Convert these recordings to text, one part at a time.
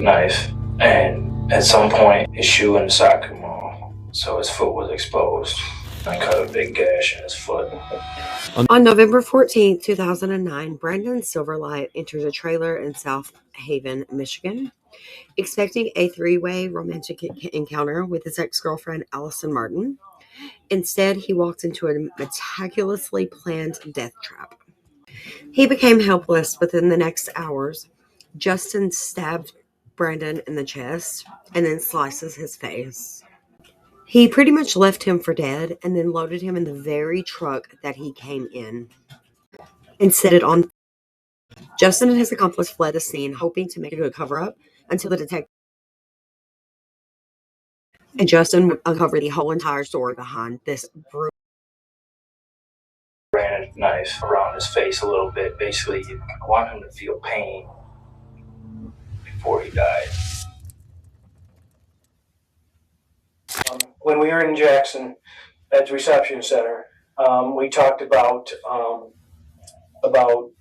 knife, and at some point his shoe in the sock came off, so his foot was exposed. I cut a big gash in his foot. On November 14th, 2009, Brandon Silverlight enters a trailer in South Haven, Michigan, expecting a three-way romantic encounter with his ex-girlfriend, Allison Martin. Instead, he walks into a meticulously planned death trap. He became helpless within the next hours. Justin stabbed Brandon in the chest and then slices his face. He pretty much left him for dead and then loaded him in the very truck that he came in and set it on. Justin and his accomplice fled the scene, hoping to make a good cover-up until the detective and Justin would uncover the whole entire story behind this brutal. Ran a knife around his face a little bit. Basically, I want him to feel pain before he died. When we were in Jackson at the reception center, we talked about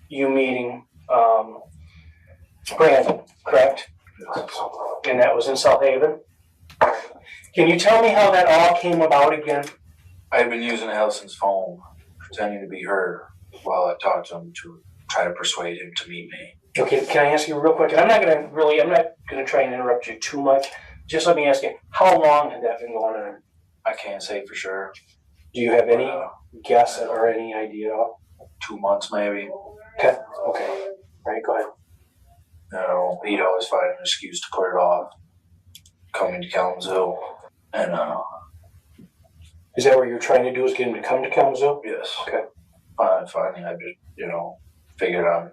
you meeting Brandon, correct? And that was in South Haven. Can you tell me how that all came about again? I had been using Allison's phone, pretending to be her, while I talked to him to try to persuade him to meet me. Okay, can I ask you real quick? And I'm not gonna try and interrupt you too much. Just let me ask you, how long had that been going on? I can't say for sure. Do you have any guess or any idea? 2 months maybe. Okay. All right, go ahead. No, he'd always find an excuse to put it off. Coming to Kalamazoo. And, is that what you're trying to do, is get him to come to Kalamazoo? yes. Okay. Finally, I just, figured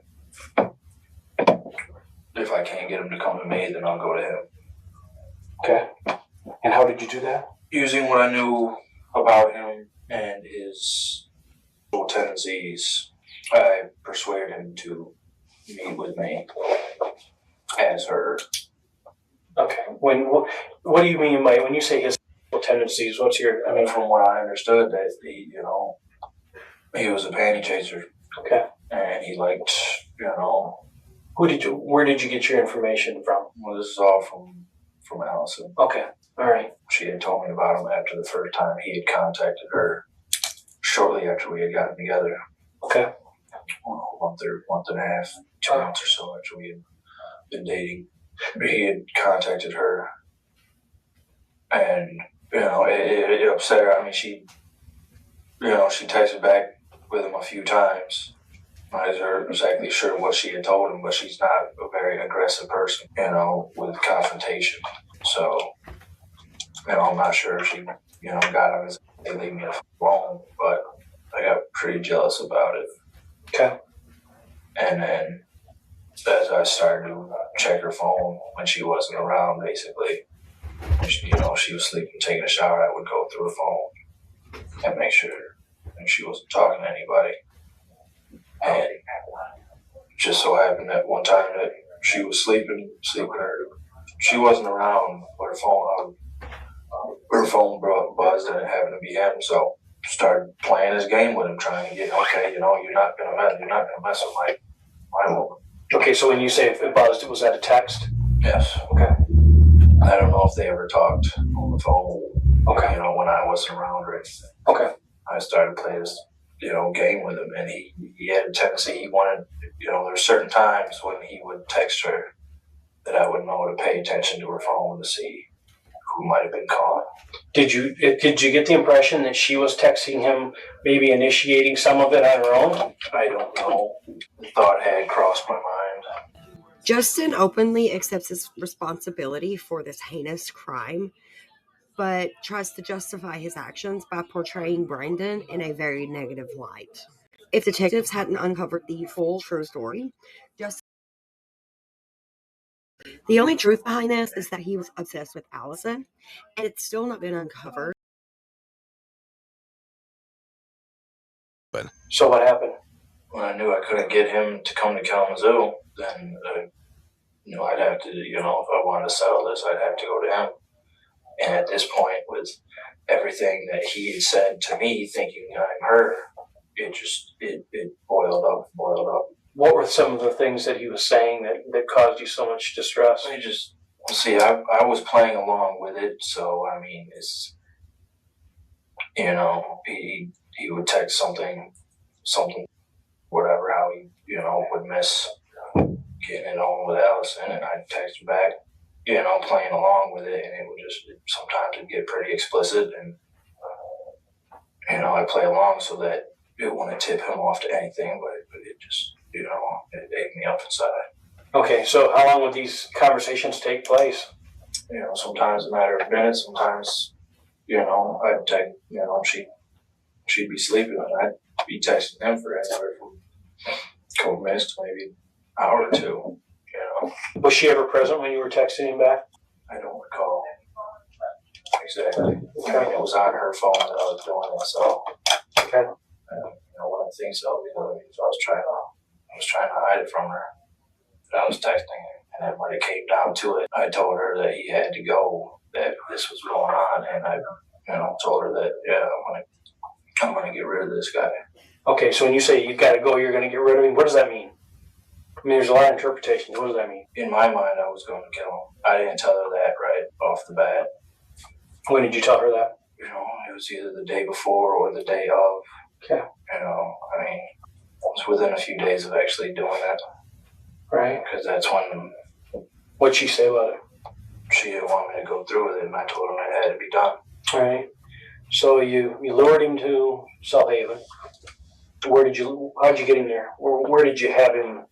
if I can't get him to come to me, then I'll go to him. Okay. And how did you do that? Using what I knew about him and his tendencies, I persuaded him to meet with me as her. Okay. What do you mean by, when you say his tendencies, what's your, From what I understood, that he was a panty chaser. Okay. And he liked, where did you get your information from? Well, this is all from Allison. Okay. All right. She had told me about him after the first time he had contacted her, shortly after we had gotten together. Okay. Month and a half, 2 months or so after we had been dating. He had contacted her, and it upset her. She texted back with him a few times. I wasn't exactly sure what she had told him, but she's not a very aggressive person, with confrontation. So, I'm not sure if she, got on his and leave me alone, but I got pretty jealous about it. Okay. And then, as I started to check her phone when she wasn't around, basically, she was sleeping, taking a shower, I would go through her phone and make sure she wasn't talking to anybody. And just so happened that one time that she was sleeping, she wasn't around, but her phone buzzed and it happened to be him, so started playing his game with him, trying to get, you're not gonna mess with my woman. Okay, so when you say it buzzed, was that a text? Yes. Okay. I don't know if they ever talked on the phone. Okay. When I wasn't around or anything. Okay. I started playing this, game with him, and he had a tendency. He wanted, there were certain times when he would text her that I would know to pay attention to her phone to see who might have been calling. Did you get the impression that she was texting him, maybe initiating some of it on her own? I don't know. The thought had crossed my mind. Justin openly accepts his responsibility for this heinous crime, but tries to justify his actions by portraying Brandon in a very negative light. If detectives hadn't uncovered the full true story, the only truth behind this is that he was obsessed with Allison, and it's still not been uncovered. So what happened? When I knew I couldn't get him to come to Kalamazoo, then, I'd have to, if I wanted to settle this, I'd have to go to him. And at this point, with everything that he had said to me, thinking I'm her, it boiled up. What were some of the things that he was saying that caused you so much distress? I just see. I was playing along with it, so I mean, it's he would text something, whatever, how he would miss getting it on with Allison, and I'd text back, playing along with it, and it would just sometimes it'd get pretty explicit, and I play along so that it wouldn't tip him off to anything, but it just it ate me up inside. Okay, so how long would these conversations take place? Sometimes a matter of minutes, sometimes I'd text, she'd be sleeping, and I'd be texting him for anywhere from a couple minutes to maybe an hour or two. Was she ever present when you were texting him back? I don't recall exactly. I mean, it was on her phone that I was doing it, so Okay. one of the things so I was trying to hide it from her. That I was texting, and then when it came down to it, I told her that he had to go, that this was going on, and I told her that I'm gonna get rid of this guy. Okay, so when you say you got to go, you're going to get rid of him. What does that mean? I mean, there's a lot of interpretations. What does that mean? In my mind, I was going to kill him. I didn't tell her that right off the bat. When did you tell her that? It was either the day before or the day of. Okay. I mean, it was within a few days of actually doing it. Right. Because that's when. What'd she say about it? She didn't want me to go through with it, and I told her it had to be done. All right. So you lured him to South Haven. How'd you get him there? Where did you have him?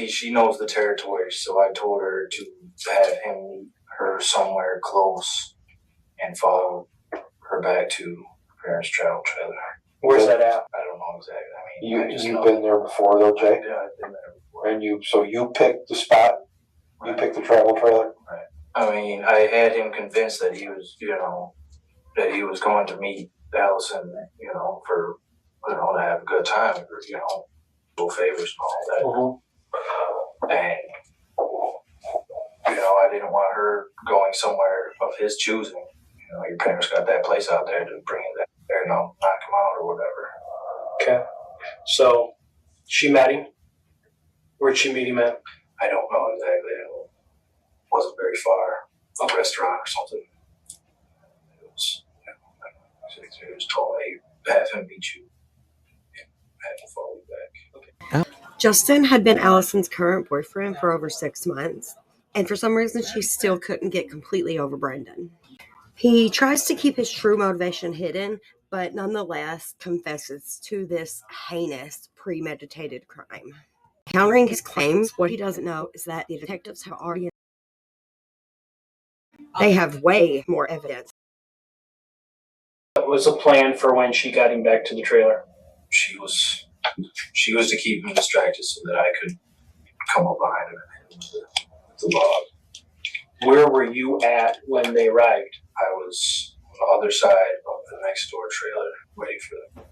She knows the territory, so I told her to have him meet her somewhere close and follow her back to her parents' travel trailer. Where's that at? I don't know exactly. I mean, You've been there before though, Jay? Yeah, I've been there before. And you picked the spot? You picked the travel trailer? Right. I mean, I had him convinced that he was, that he was going to meet Allison, for, to have a good time, or, do favors and all that. Mm-hmm. And, I didn't want her going somewhere of his choosing. Your parents got that place out there to bring him there, knock him out or whatever. Okay. So she met him. Where'd she meet him at? I don't know exactly. It wasn't very far. A restaurant or something. It was told, hey, have him meet you. And have him follow you back. Justin had been Allison's current boyfriend for over 6 months, and for some reason she still couldn't get completely over Brandon. He tries to keep his true motivation hidden, but nonetheless confesses to this heinous, premeditated crime. Countering his claims, what he doesn't know is that the detectives have already they have way more evidence. What was the plan for when she got him back to the trailer? She was to keep me distracted so that I could come up behind him and hit him with the log. Where were you at when they arrived? I was on the other side of the next door trailer waiting for them.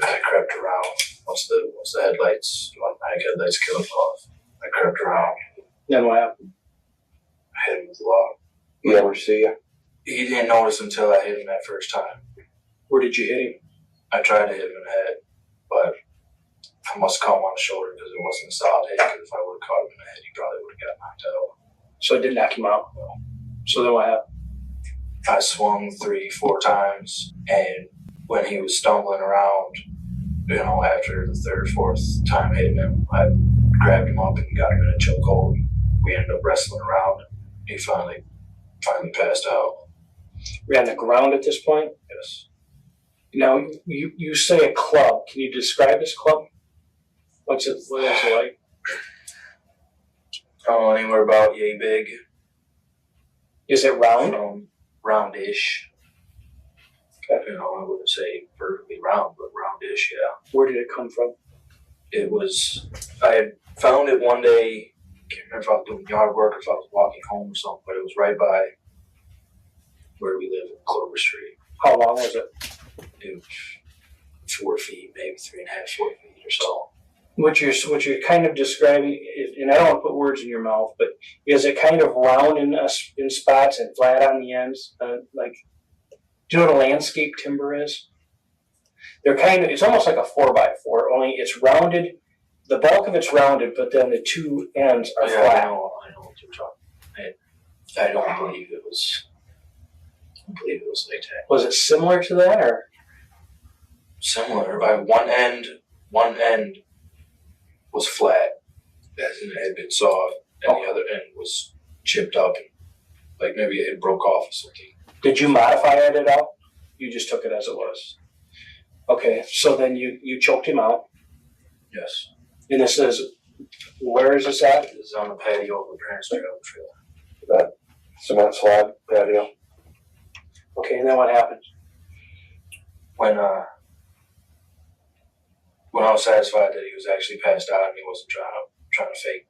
I crept around once the headlights killed off. I crept around. Then what happened? I hit him with the log. He ever see you? He didn't notice until I hit him that first time. Where did you hit him? I tried to hit him in the head, but I must have caught him on the shoulder because it wasn't a solid hit. Because if I would have caught him in the head, he probably would have got knocked out. So it didn't knock him out? No. So then what happened? I swung 3-4 times, and when he was stumbling around, after the third, fourth time hitting him, I grabbed him up and got him in a chokehold. We ended up wrestling around. He finally passed out. We're on the ground at this point? Yes. Now, you say a club. Can you describe this club? What is it like? Anywhere about yay big. Is it round? Roundish. I wouldn't say perfectly round, but roundish, yeah. Where did it come from? I had found it one day. I can't remember if I was doing yard work or if I was walking home or something, but it was right by where we live in Clover Street. How long was it? It was 4 feet, maybe 3.5, 4 feet or so. What you're kind of describing, and I don't want to put words in your mouth, but is it kind of round in spots and flat on the ends? Do you know what a landscape timber is? They're it's almost like a 4x4, only it's rounded. The bulk of it's rounded, but then the two ends are flat. I know what you're talking. I don't believe it was. I don't believe it was like that. Was it similar to that, or Similar. One end was flat, as in it had been sawed, and the other end was chipped up, and like maybe it broke off or something. did you modify it at all? You just took it as it was. Okay, so then you choked him out, Yes. and this is, where is this at? It's on the patio of the parents' trailer. That cement slab patio. Okay, and then what happened? When I was satisfied that he was actually passed out and he wasn't trying to fake,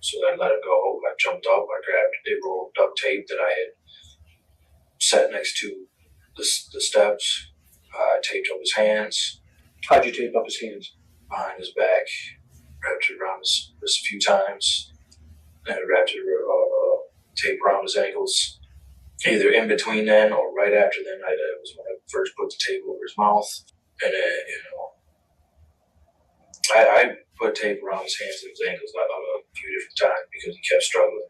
so I let it go. I jumped up, I grabbed a roll of duct tape that I had set next to the steps. I taped up his hands How'd you tape up his hands? behind his back, wrapped it around his wrist a few times, and I wrapped tape around his ankles. Either in between then or right after then, I was when I first put the tape over his mouth, and I put tape around his hands and his ankles a few different times because he kept struggling.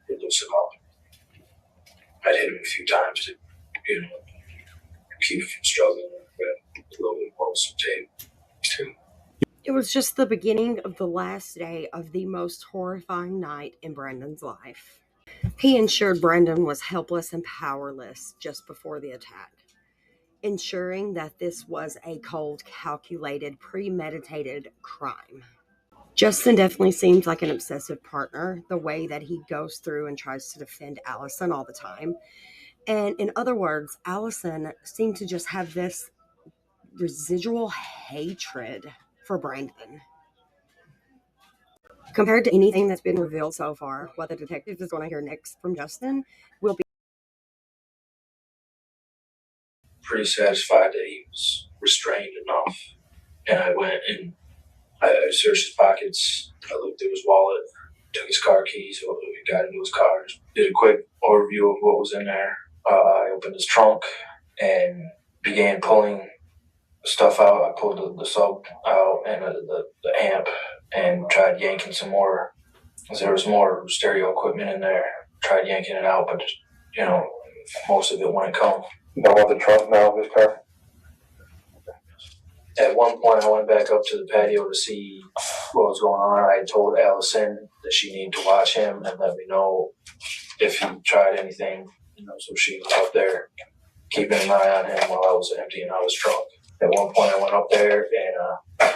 It loosened him up. I'd hit him a few times to, keep him from struggling with a little bit more with some tape too. It was just the beginning of the last day of the most horrifying night in Brandon's life. He ensured Brandon was helpless and powerless just before the attack, ensuring that this was a cold, calculated, premeditated crime. Justin definitely seems like an obsessive partner, the way that he goes through and tries to defend Allison all the time. And in other words, Allison seemed to just have this residual hatred for Brandon. Compared to anything that's been revealed so far, what the detective is going to hear next from Justin will be Pretty satisfied that he was restrained enough, and I went and I searched his pockets. I looked through his wallet, took his car keys, got into his car, did a quick overview of what was in there. I opened his trunk and began pulling stuff out. I pulled the sub out and the amp and tried yanking some more. There was more stereo equipment in there. Tried yanking it out, but most of it wouldn't come. You know what the trunk now of his car? At one point, I went back up to the patio to see what was going on. I told Allison that she needed to watch him and let me know if he tried anything. So she was up there keeping an eye on him while I was emptying out his trunk. At one point, I went up there and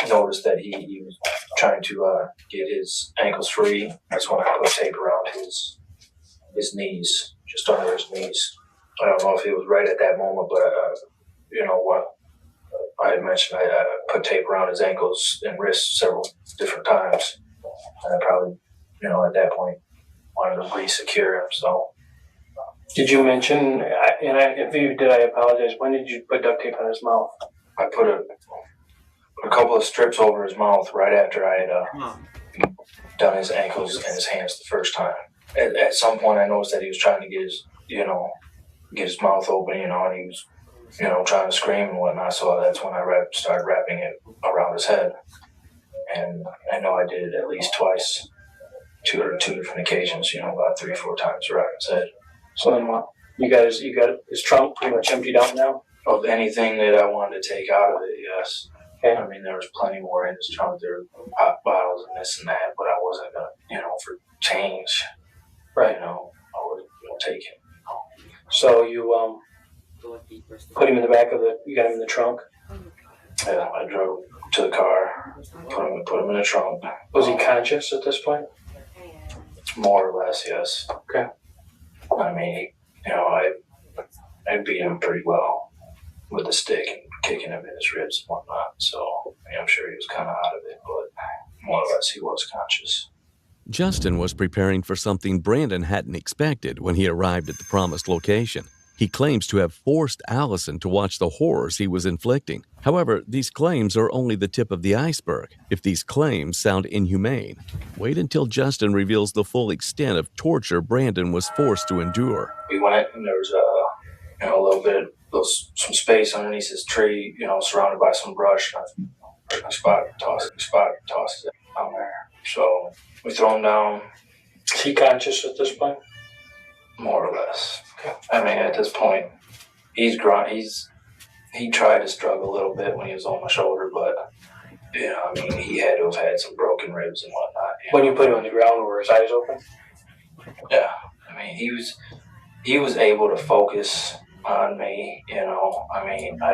noticed that he was trying to get his ankles free. That's when I put tape around his knees, just under his knees. I don't know if it was right at that moment, but what I had mentioned, I put tape around his ankles and wrists several different times, and I probably, at that point, wanted to re-secure him. So, Did you mention? If you did, I apologize. When did you put duct tape on his mouth? I put a couple of strips over his mouth right after I had done his ankles and his hands the first time. At some point, I noticed that he was trying to get his mouth open, and he was, trying to scream and whatnot. So that's when I started wrapping it around his head. And I know I did it at least twice, two different occasions, about 3 or 4 times around his head. So then what? You got his trunk pretty much emptied out now? Of anything that I wanted to take out of it, yes. Okay. I mean, there was plenty more in his trunk. There were pop bottles and this and that, but I wasn't going to, for change. Right. I wasn't going to take it. So you put him in the back of you got him in the trunk? Yeah, I drove to the car, put him in the trunk. Was he conscious at this point? More or less, yes. Okay. I mean, I beat him pretty well with the stick and kicking him in his ribs and whatnot. So I'm sure he was kind of out of it, but more or less he was conscious. Justin was preparing for something Brandon hadn't expected when he arrived at the promised location. He claims to have forced Allison to watch the horrors he was inflicting. However, these claims are only the tip of the iceberg. If these claims sound inhumane, wait until Justin reveals the full extent of torture Brandon was forced to endure. We went and there was a little bit some space underneath his tree, surrounded by some brush. And I toss it down there. So we throw him down, Is he conscious at this point? more or less. I mean, at this point, he tried to struggle a little bit when he was on my shoulder, but he had to have had some broken ribs and whatnot. When you put him on the ground, were his eyes open? Yeah, I mean, he was able to focus on me. I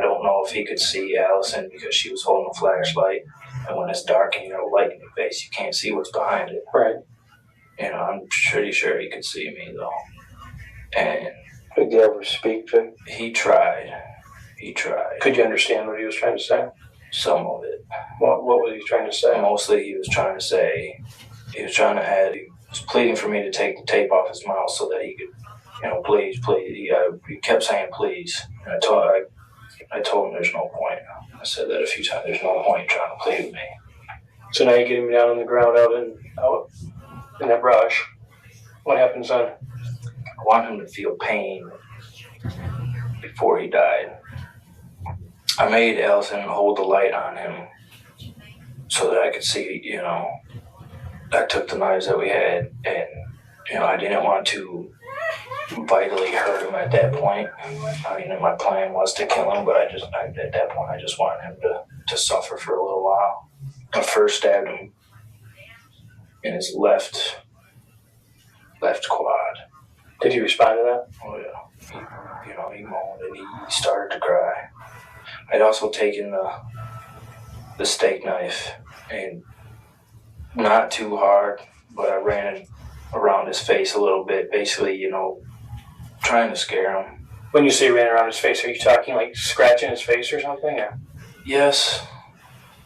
don't know if he could see Allison because she was holding a flashlight, and when it's dark and you have light in your face, you can't see what's behind it. Right. I'm pretty sure he could see me though. And Did you ever speak to him? he tried. Could you understand what he was trying to say? Some of it. What was he trying to say? Mostly he was pleading for me to take the tape off his mouth so that he could, please. He kept saying please. And I told him there's no point. I said that a few times. There's no point in trying to plead with me. So now you get him down on the ground out in that brush. What happens then? I want him to feel pain before he died. I made Allison hold the light on him so that I could see, I took the knives that we had and, I didn't want to vitally hurt him at that point. I mean, my plan was to kill him, but at that point, I just wanted him to suffer for a little while. I first stabbed him in his left quad. Did he respond to that? Oh yeah. He moaned and he started to cry. I'd also taken the steak knife and not too hard, but I ran it around his face a little bit, basically, trying to scare him. When you say ran around his face, are you talking like scratching his face or something? Or? Yes.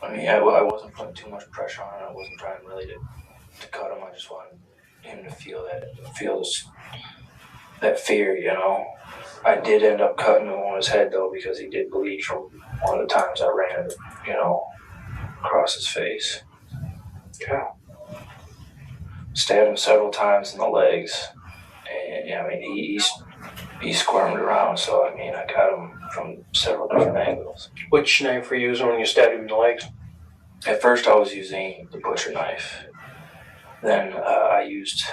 I mean, I wasn't putting too much pressure on him. I wasn't trying really to cut him. I just wanted him to feel that fear, I did end up cutting him on his head, though, because he did bleed from one of the times I ran, across his face. Yeah. Stabbed him several times in the legs. And, he squirmed around, so, I got him from several different angles. Which knife were you using when you stabbed him in the legs? At first, I was using the butcher knife. Then I used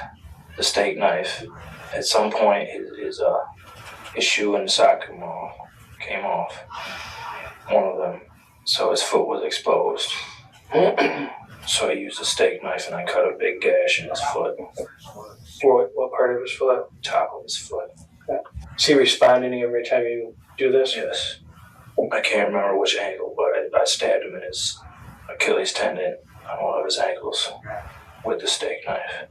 the steak knife. At some point, his shoe and sock came off, one of them, so his foot was exposed. So I used a steak knife and I cut a big gash in his foot. What part of his foot? Top of his foot. Okay. Does he respond any every time you do this? Yes. I can't remember which angle, but I stabbed him in his Achilles tendon on one of his ankles with the steak knife.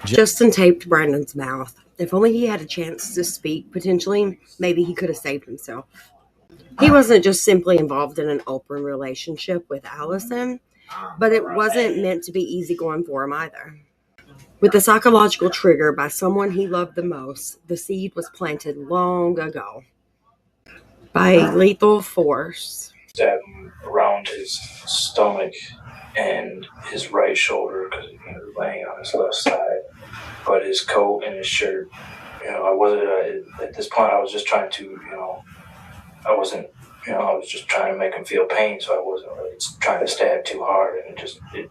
Justin taped Brandon's mouth. If only he had a chance to speak, potentially, maybe he could have saved himself. He wasn't just simply involved in an open relationship with Allison, but it wasn't meant to be easy going for him either. With the psychological trigger by someone he loved the most, the seed was planted long ago. By lethal force. Stabbed him around his stomach and his right shoulder because he was laying on his left side. But his coat and his shirt, I wasn't, at this point, I was just trying to, I was just trying to make him feel pain, so I wasn't really trying to stab too hard, and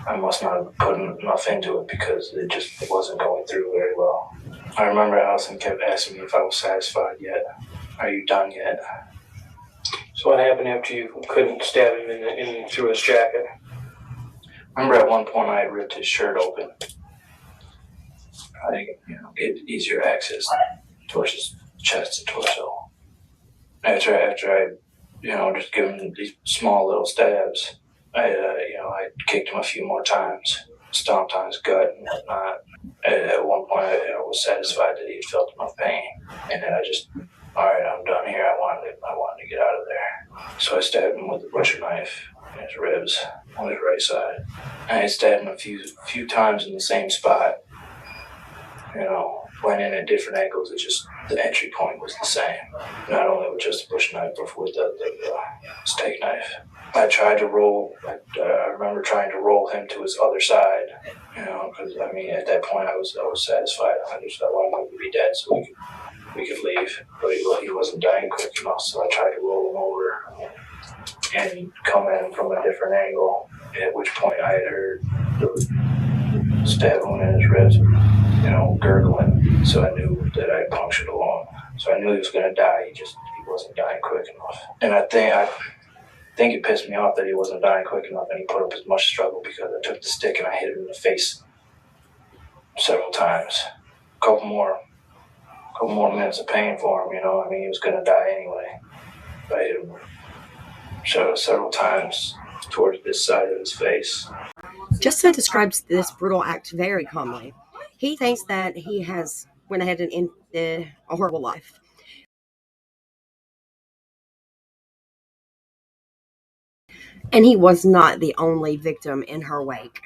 I must not have put enough into it because it just wasn't going through very well. I remember Allison kept asking me if I was satisfied yet. Are you done yet? So what happened after you couldn't stab him in through his jacket? I remember at one point I had ripped his shirt open. I think, get easier access towards his chest and torso. After I, just given him these small little stabs, I kicked him a few more times, stomped on his gut and whatnot. At one point, I was satisfied that he had felt enough pain, and then all right, I'm done here. I wanted to get out of there. So I stabbed him with the butcher knife in his ribs on his right side. I stabbed him a few times in the same spot. Went in at different angles. It's just the entry point was the same. Not only with just the butcher knife, but with the steak knife. I tried to roll. I remember trying to roll him to his other side. Because at that point I was satisfied. I wanted him to be dead so we could we could leave. But he wasn't dying quick enough, so I tried to roll him over and come at him from a different angle, at which point I had heard the stab wound in his ribs, gurgling, so I knew that I punctured a lung. So I knew he was going to die, he wasn't dying quick enough. And I think it pissed me off that he wasn't dying quick enough, and he put up as much struggle because I took the stick and I hit him in the face several times. A couple more minutes of pain for him, he was going to die anyway. But I hit him several times towards this side of his face. Justin describes this brutal act very calmly. He thinks that he has went ahead and ended a horrible life. And he was not the only victim in her wake.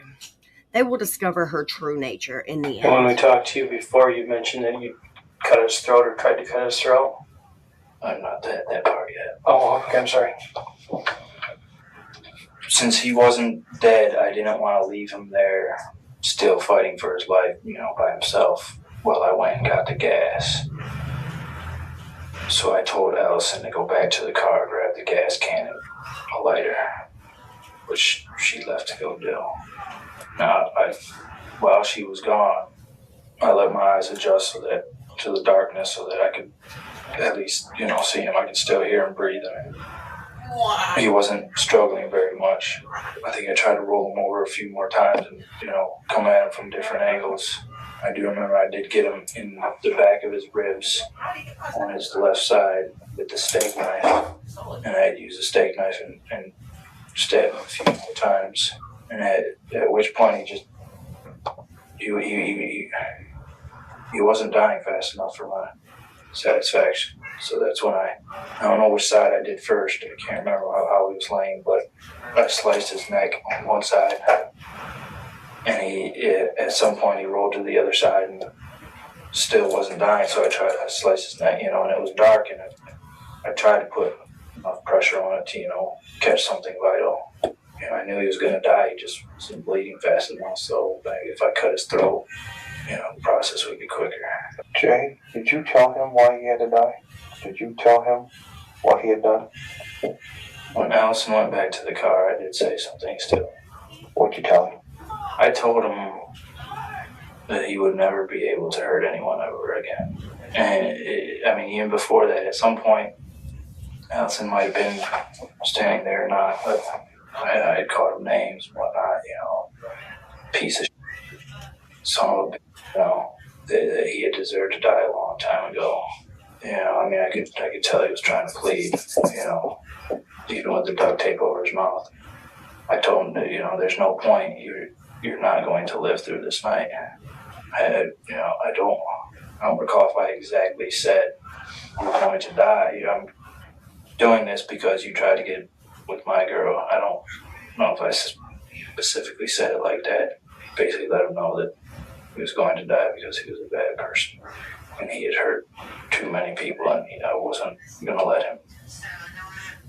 They will discover her true nature in the end. And when we talked to you before, you mentioned that you cut his throat or tried to cut his throat. I'm not that part yet. Oh, okay, I'm sorry. Since he wasn't dead, I didn't want to leave him there still fighting for his life, by himself while I went and got the gas. So I told Allison to go back to the car, grab the gas can and a lighter, which she left to go do. Now, while she was gone, I let my eyes adjust to the darkness so that I could at least, see him. I could still hear him breathing. He wasn't struggling very much. I think I tried to roll him over a few more times and, come at him from different angles. I do remember I did get him in the back of his ribs on his left side with the steak knife. And I had used the steak knife and stabbed him a few more times. And at which point he wasn't dying fast enough for my satisfaction. So that's when I don't know which side I did first. I can't remember how he was laying, but I sliced his neck on one side. And at some point he rolled to the other side and still wasn't dying. So I sliced his neck, and it was dark, and I tried to put enough pressure on it to, catch something vital. I knew he was going to die. He just wasn't bleeding fast enough. So if I cut his throat, the process would be quicker. Jay, did you tell him why he had to die? Did you tell him what he had done? When Allison went back to the car, I did say something still. What'd you tell him? I told him that he would never be able to hurt anyone ever again. And even before that, at some point, Allison might have been standing there or not, but I had called him names and whatnot, piece of shit, son of a bitch, that he had deserved to die a long time ago. I could tell he was trying to plead, even with the duct tape over his mouth. I told him that, there's no point. You're not going to live through this night. I don't recall if I exactly said you're going to die. I'm doing this because you tried to get with my girl. I don't know if I specifically said it like that. Basically let him know that he was going to die because he was a bad person. And he had hurt too many people, and I wasn't going to let him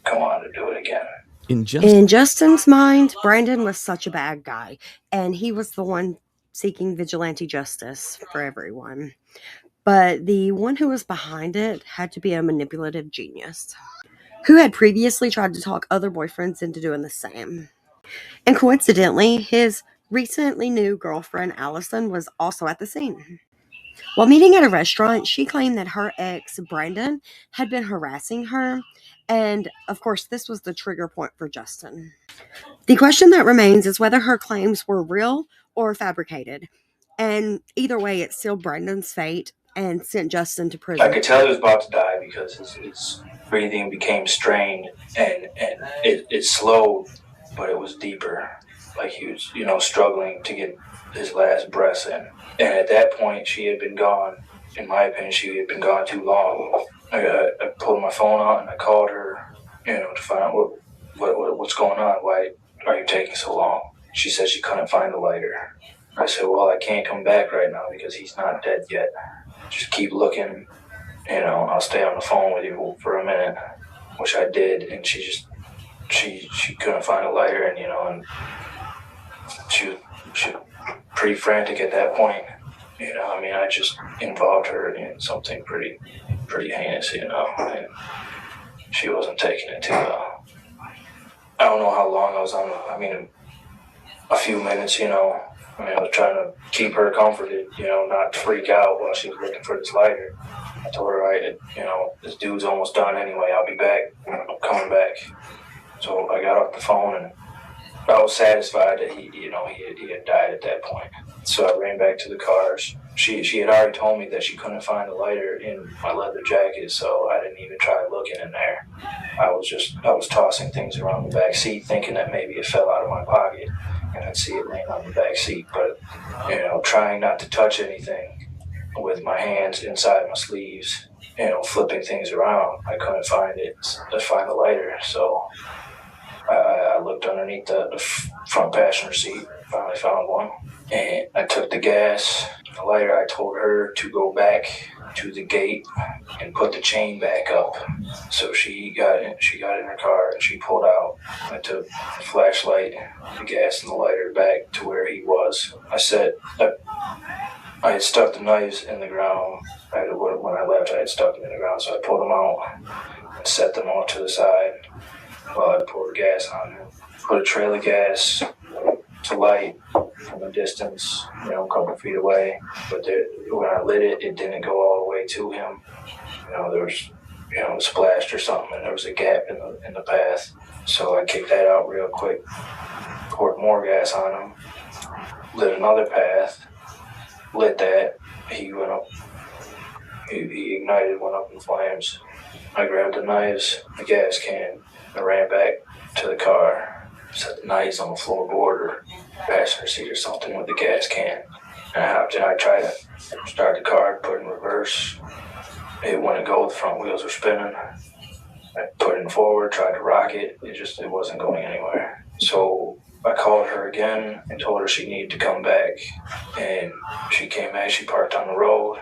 go on to do it again. In Justin's mind, Brandon was such a bad guy, and he was the one seeking vigilante justice for everyone. But the one who was behind it had to be a manipulative genius who had previously tried to talk other boyfriends into doing the same. And coincidentally, his recently new girlfriend, Allison, was also at the scene. While meeting at a restaurant, she claimed that her ex, Brandon, had been harassing her. And, of course, this was the trigger point for Justin. The question that remains is whether her claims were real or fabricated. And either way, it sealed Brandon's fate and sent Justin to prison. I could tell he was about to die because his breathing became strained and it slowed, but it was deeper. Like he was, struggling to get his last breaths in. And at that point, she had been gone. In my opinion, she had been gone too long. I pulled my phone out and I called her, to find out what's going on. Why are you taking so long? She said she couldn't find the lighter. I said, well, I can't come back right now because he's not dead yet. Just keep looking, I'll stay on the phone with you for a minute, which I did. And she couldn't find a lighter, and she was pretty frantic at that point. I just involved her in something pretty heinous, and she wasn't taking it too well. I don't know how long I was on. A few minutes, I was trying to keep her comforted, not freak out while she was looking for this lighter. I told her, this dude's almost done anyway. I'll be back. I'm coming back. So I got off the phone, and I was satisfied that he had died at that point. So I ran back to the cars. She had already told me that she couldn't find the lighter in my leather jacket, so I didn't even try looking in there. I was tossing things around the back seat, thinking that maybe it fell out of my pocket, and I'd see it laying on the back seat. But trying not to touch anything with my hands inside my sleeves, flipping things around, I couldn't find the lighter. So I looked underneath the front passenger seat, finally found one, and I took the gas, the lighter. I told her to go back to the gate and put the chain back up. So she got in her car and she pulled out. I took the flashlight, the gas, and the lighter back to where he was. I had stuck the knives in the ground. When I left, I had stuck them in the ground, so I pulled them out and set them off to the side while I poured gas on him. Put a trail of gas to light from a distance, a couple feet away. But when I lit it, it didn't go all the way to him. There was, it splashed or something, and there was a gap in the path. So I kicked that out real quick, poured more gas on him, lit another path, lit that. He went up. He ignited, went up in flames. I grabbed the knives, the gas can, and ran back to the car. Set the knives on the floorboard or passenger seat or something with the gas can. And I hopped in. I tried to start the car, put it in reverse. It wouldn't go. The front wheels were spinning. I put it forward, tried to rock it. It wasn't going anywhere. So I called her again and told her she needed to come back. And she came back. She parked on the road.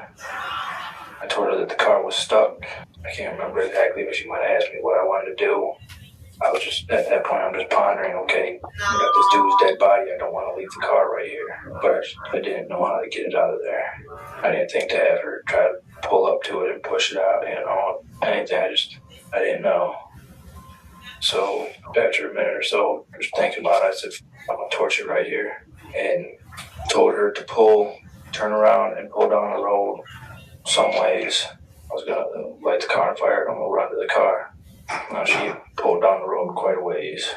I told her that the car was stuck. I can't remember exactly, but she might have asked me what I wanted to do. I was just, at that point, I'm just pondering, okay, I got this dude's dead body. I don't want to leave the car right here. But I didn't know how to get it out of there. I didn't think to have her try to pull up to it and push it out, anything. I didn't know. So after a minute or so, just thinking about it, I said, I'm going to torch it right here. And told her to turn around and pull down the road some ways. I was going to light the car on fire. I'm going to run to the car. Now she pulled down the road quite a ways.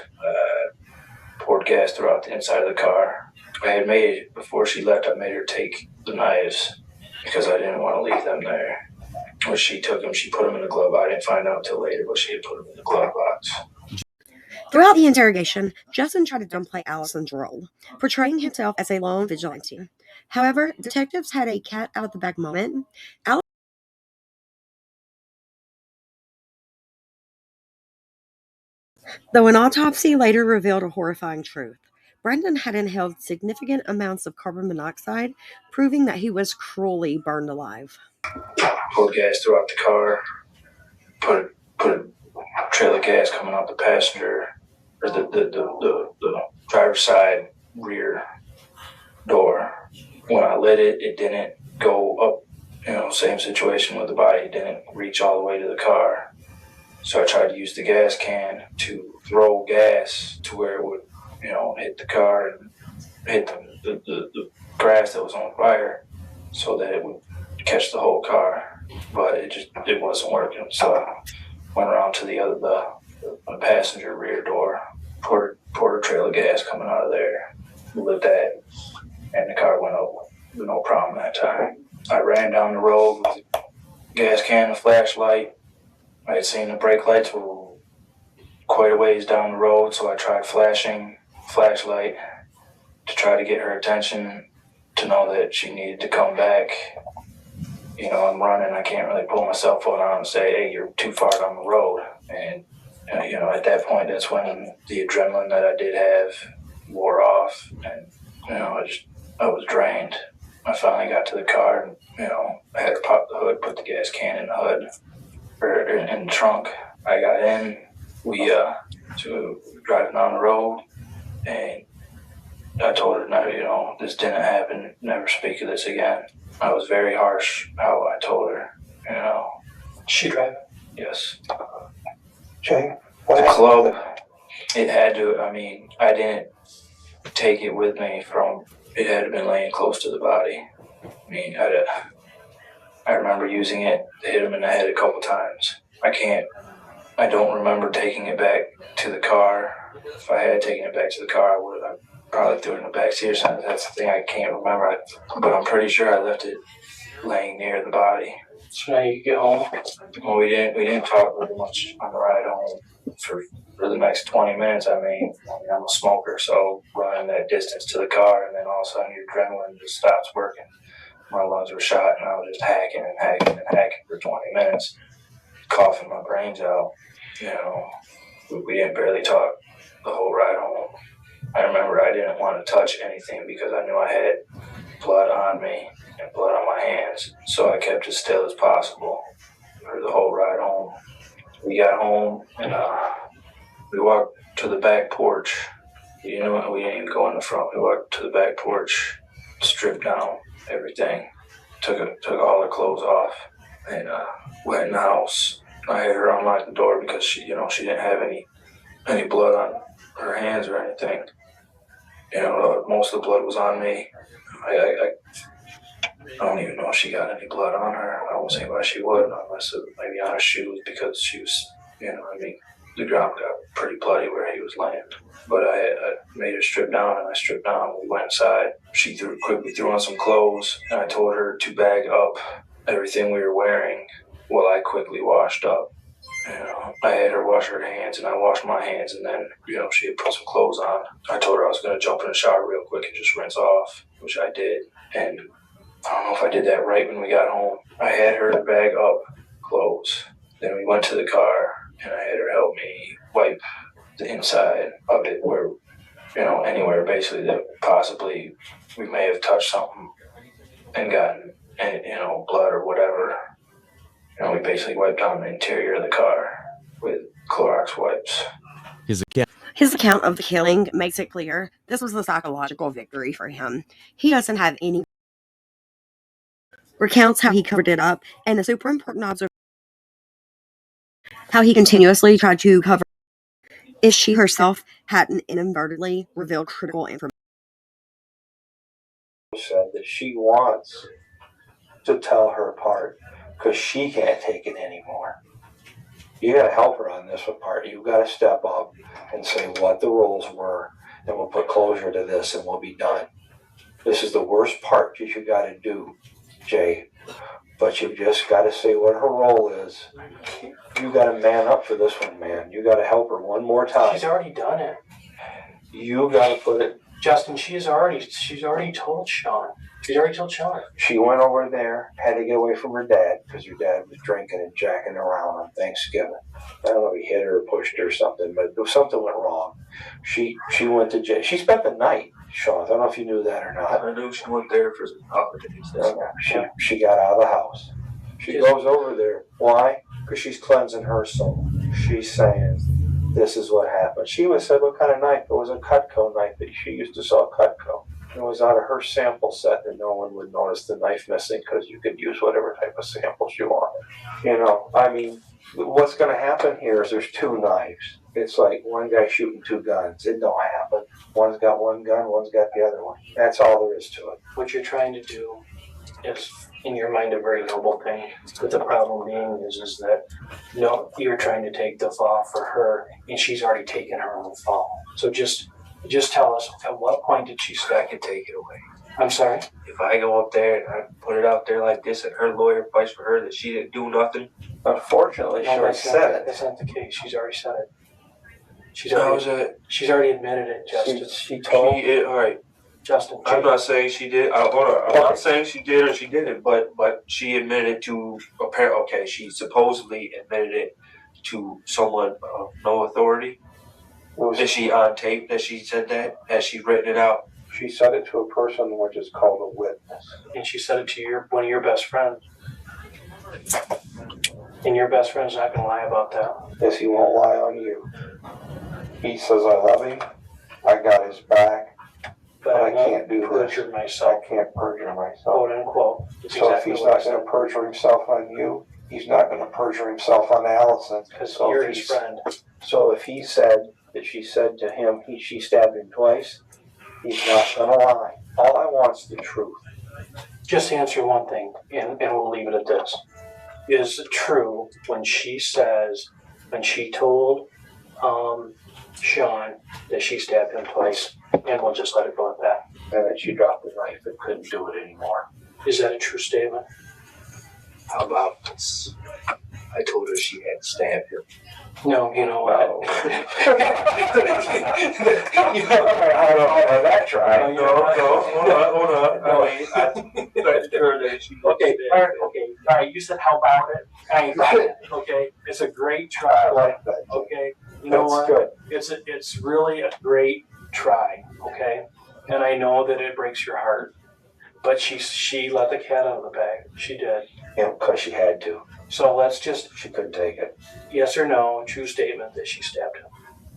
Poured gas throughout the inside of the car. Before she left, I made her take the knives because I didn't want to leave them there. When she took them, she put them in the glove box. I didn't find out until later, but she had put them in the glove box. Throughout the interrogation, Justin tried to downplay Allison's role, portraying himself as a lone vigilante. However, detectives had a cat-out-of-the-bag moment. Though an autopsy later revealed a horrifying truth. Brandon had inhaled significant amounts of carbon monoxide, proving that he was cruelly burned alive. Poured gas throughout the car. Put a trail of gas coming out the passenger, or the driver's side rear door. When I lit it, it didn't go up. Same situation with the body. It didn't reach all the way to the car. So I tried to use the gas can to throw gas to where it would, hit the car and hit the grass that was on fire so that it would catch the whole car. But it wasn't working. So I went around to the passenger rear door, poured a trail of gas coming out of there, lit that, and the car went up with no problem that time. I ran down the road with a gas can, a flashlight. I had seen the brake lights were quite a ways down the road, so I tried flashing flashlight to try to get her attention, to know that she needed to come back. I'm running. I can't really pull my cell phone out and say, hey, you're too far down the road. And, at that point, that's when the adrenaline that I did have wore off. And, I was drained. I finally got to the car and, I had her pop the hood, put the gas can in the hood, or in the trunk. I got in. We were driving down the road, and I told her, no, this didn't happen. Never speak of this again. I was very harsh how I told her, She driving? Yes. Jay, what The happened? club, it had to, I didn't take it with me it had to been laying close to the body. I remember using it to hit him in the head a couple times. I don't remember taking it back to the car. If I had taken it back to the car, I probably threw it in the back seat or something. That's the thing I can't remember. But I'm pretty sure I left it laying near the body. So now you get home. Well, we didn't talk very much on the ride home for the next 20 minutes. I'm a smoker, so running that distance to the car, and then all of a sudden your adrenaline just stops working. My lungs were shot, and I was just hacking and hacking and hacking for 20 minutes, coughing my brains out. We didn't barely talk the whole ride home. I remember I didn't want to touch anything because I knew I had blood on me and blood on my hands, so I kept as still as possible for the whole ride home. We got home and we walked to the back porch. We didn't even go in the front. We walked to the back porch, stripped down everything, took all her clothes off, and went in the house. I had her unlock the door because she didn't have any blood on her hands or anything. Most of the blood was on me. I don't even know if she got any blood on her. I don't see why she would, unless it maybe on her shoes, because she was, the ground got pretty bloody where he was laying. But I made her strip down, and I stripped down. We went inside. She quickly threw on some clothes, and I told her to bag up everything we were wearing while I quickly washed up. I had her wash her hands, and I washed my hands, and then, she had put some clothes on. I told her I was going to jump in the shower real quick and just rinse off, which I did. And I don't know if I did that right when we got home. I had her bag up clothes. Then we went to the car, and I had her help me wipe the inside of it where, anywhere basically that possibly we may have touched something and gotten, blood or whatever. We basically wiped down the interior of the car with Clorox wipes. His account of the killing makes it clear this was a psychological victory for him. He doesn't have any recounts how he covered it up, and the super important observation how he continuously tried to cover if she herself hadn't inadvertently revealed critical information. Said that she wants to tell her part because she can't take it anymore. You got to help her on this one part. You've got to step up and say what the rules were, and we'll put closure to this, and we'll be done. This is the worst part that you got to do, Jay. But you've just got to say what her role is. You got to man up for this one, man. You got to help her one more time. She's already done it. You got to put it. Justin, she's already told Sean. She's already told Sean. She went over there, had to get away from her dad because her dad was drinking and jacking around on Thanksgiving. I don't know if he hit her or pushed her or something, but something went wrong. She went to jail. She spent the night, Sean. I don't know if you knew that or not. I knew she went there for some holidays. She got out of the house. She goes over there. Why? Because she's cleansing her soul. She's saying, this is what happened. She was said, what kind of knife? It was a Cutco knife that she used to sell Cutco. It was out of her sample set that no one would notice the knife missing because you could use whatever type of samples you wanted. What's going to happen here is there's two knives. It's like one guy shooting two guns. It don't happen. One's got one gun, one's got the other one. That's all there is to it. What you're trying to do is, in your mind, a very noble thing. But the problem being is that you're trying to take the fall for her, and she's already taken her own fall. So just tell us, at what point did she I could take it away. I'm sorry? If I go up there and I put it out there like this and her lawyer fights for her that she didn't do nothing. Unfortunately, she already said it. That's not the case. She's already said it. She's She's already admitted it, Justin. She told. All right. Justin. I'm not saying she did. I'm not saying she did or she didn't, but she admitted to she supposedly admitted it to someone of no authority. Is she on tape that she said that? Has she written it out? She said it to a person which is called a witness. And she said it to one of your best friends. And your best friend's not going to lie about that. Yes, he won't lie on you. He says, I love him. I got his back. But But I won't can't do this. perjure myself, I can't perjure myself. quote unquote. It's So exactly if he's what I not going said. to perjure himself on you, he's not going to perjure himself on Allison. Because So you're if his he's- friend. So if he said that she said to him she stabbed him twice, he's not going to lie. All I want's the truth. Just answer one thing, and we'll leave it at this. Is it true when she told Sean that she stabbed him twice, and we'll just let it go at that? And then she dropped the knife and couldn't do it anymore. Is that a true statement? How about this? I told her she had stabbed him. No, you know what? No. I don't know how that tried. Hold on. No, okay, all right, you said how about it? I ain't got it, okay? It's a great I try, like that. okay? You know That's what? good. It's really a great try, okay? And I know that it breaks your heart, but she let the cat out of the bag. She did. Yeah, because she had to. So let's just, She couldn't take it. yes or no, true statement that she stabbed him.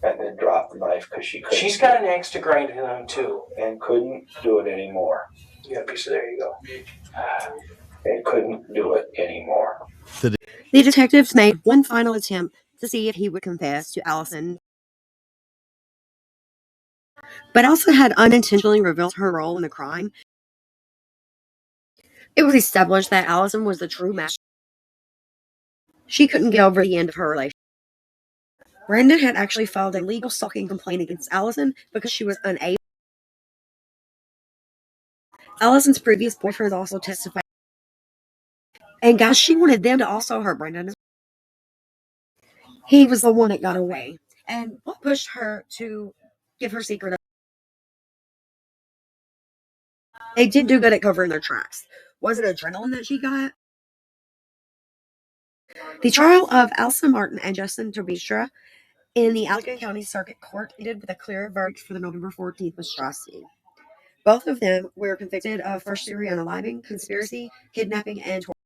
And then dropped the knife because she couldn't. She's got an axe to grind in on too. And couldn't do it anymore. You got a piece of, there you go. And couldn't do it anymore. The detectives made one final attempt to see if he would confess to Allison, but Allison had unintentionally revealed her role in the crime. It was established that Allison was the true master. She couldn't get over the end of her relationship. Brandon had actually filed a legal stalking complaint against Allison because she was unable. Allison's previous boyfriend also testified. And guys, she wanted them to also hurt Brandon. He was the one that got away. And what pushed her to give her secret? They did do good at covering their tracks. Was it adrenaline that she got? The trial of Allison Martin and Justin Turbstra in the Allegheny County Circuit Court ended with a clear verdict for the November 14th monstrosity. Both of them were convicted of first-degree unaliving, conspiracy, kidnapping, and torture.